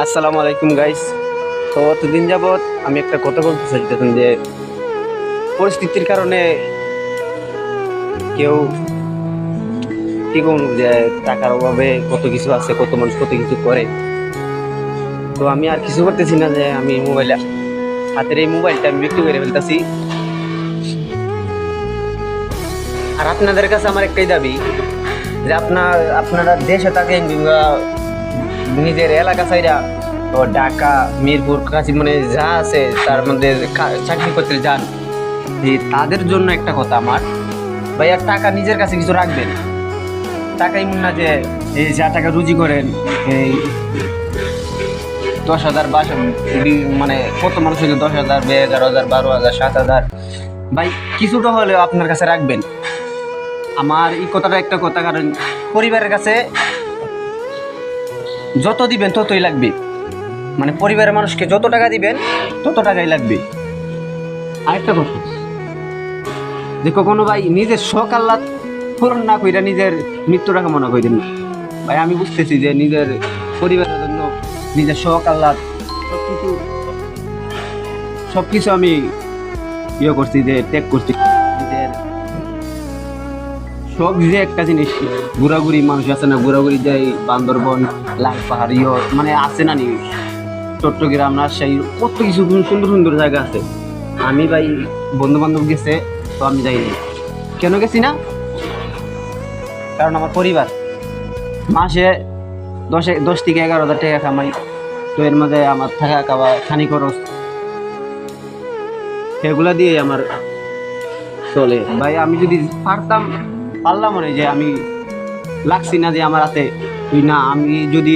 আসসালামু আলাইকুম গাইস। তো অতদিন যাবৎ আমি একটা কথা বলতে চাইতেছিলাম যে পরিস্থিতির কারণে কেউ কি কোন যে টাকার অভাবে কত কিছু আছে, কত মানুষ কত কিছু করে। তো আমি আর কিছু করতেছি না যে আমি হাতের এই মোবাইলটা আমি বিক্রি করে ফেলতেছি। আর আপনাদের কাছে আমার একটাই দাবি যে আপনারা দেশে থাকেন কিংবা নিজের এলাকা সাইডা তো ঢাকা, মিরপুর, কাছে মানে যা আছে তার মধ্যে চাকরি করতে যান, যে তাদের জন্য একটা কথা আমার, ভাইয়া টাকা নিজের কাছে কিছু রাখবেন। টাকা এমন না যে এই যা টাকা রুজি করেন এই 10,000 মানে কত মানুষ হচ্ছে 10,000, 11,000, 12,000, 7,000, ভাই কিছুটা হলেও আপনার কাছে রাখবেন। আমার এই কথাটা একটা কথা, কারণ পরিবারের কাছে যত দিবেন ততই লাগবে, মানে পরিবারের মানুষকে যত টাকা দিবেন তত টাকাই লাগবে। আরেকটা কথা, যে কখনো ভাই নিজের শখ আহ্লাদ পূরণ না কইরা নিজের মৃত্যুটা কামনা করেন না। ভাই আমি বুঝতেছি যে নিজের পরিবারের জন্য নিজের শখ আহ্লাদ সবকিছু আমি করছি, যে ত্যাগ করছি। নিজের শখ যে একটা জিনিস, ঘোরাঘুরি, মানুষ আছে না ঘোরাঘুরি যায়, বান্দরবন, লাল পাহাড়, মানে আছে না নি চট্টগ্রাম, রাজশাহী, কত কিছু সুন্দর সুন্দর জায়গা আছে। আমি ভাই বন্ধু বান্ধব গেছে তো আমি যাইনি। কেন গেছি না? কারণ আমার পরিবার মাসে 10 থেকে 11,000 টাকা কামাই, তো এর মধ্যে আমার থাকা খাওয়া খানি খরচ সেগুলা দিয়ে আমার চলে। ভাই আমি যদি পারলাম মনে যে আমি লাগছি না যে আমার হাতে, তুই না, আমি যদি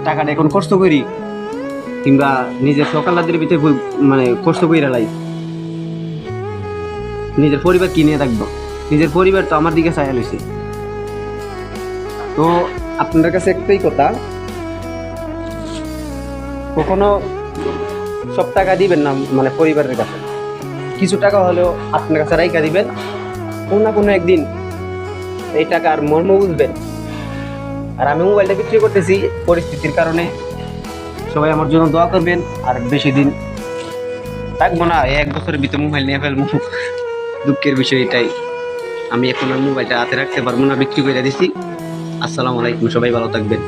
টাকাটা এখন কষ্ট করি কিংবা নিজের সকালাদের ভিতরে মানে কষ্ট করে লাই, নিজের পরিবার কি নিয়ে থাকবো? নিজের পরিবার তো আমার দিকে চাইয়া লইছে। তো আপনাদের কাছে একটাই কথা, কখনো সব টাকা দিবেন না মানে পরিবারের কাছে, কিছু টাকা হলেও আপনার কাছে রাইখা দিবেন। কোনো না কোনো একদিন এই টাকার মর্ম বুঝবেন। আর আমি মোবাইলটা বিক্রি করতেছি পরিস্থিতির কারণে, সবাই আমার জন্য দোয়া করবেন। আর বেশি দিন থাকবো না, 1 বছরের ভিতরে মোবাইল নিয়ে ফেলবো। দুঃখের বিষয় এটাই, আমি এখন আর মোবাইলটা হাতে রাখতে পারবো না, বিক্রি করে দিছি। আসসালামু আলাইকুম, সবাই ভালো থাকবেন।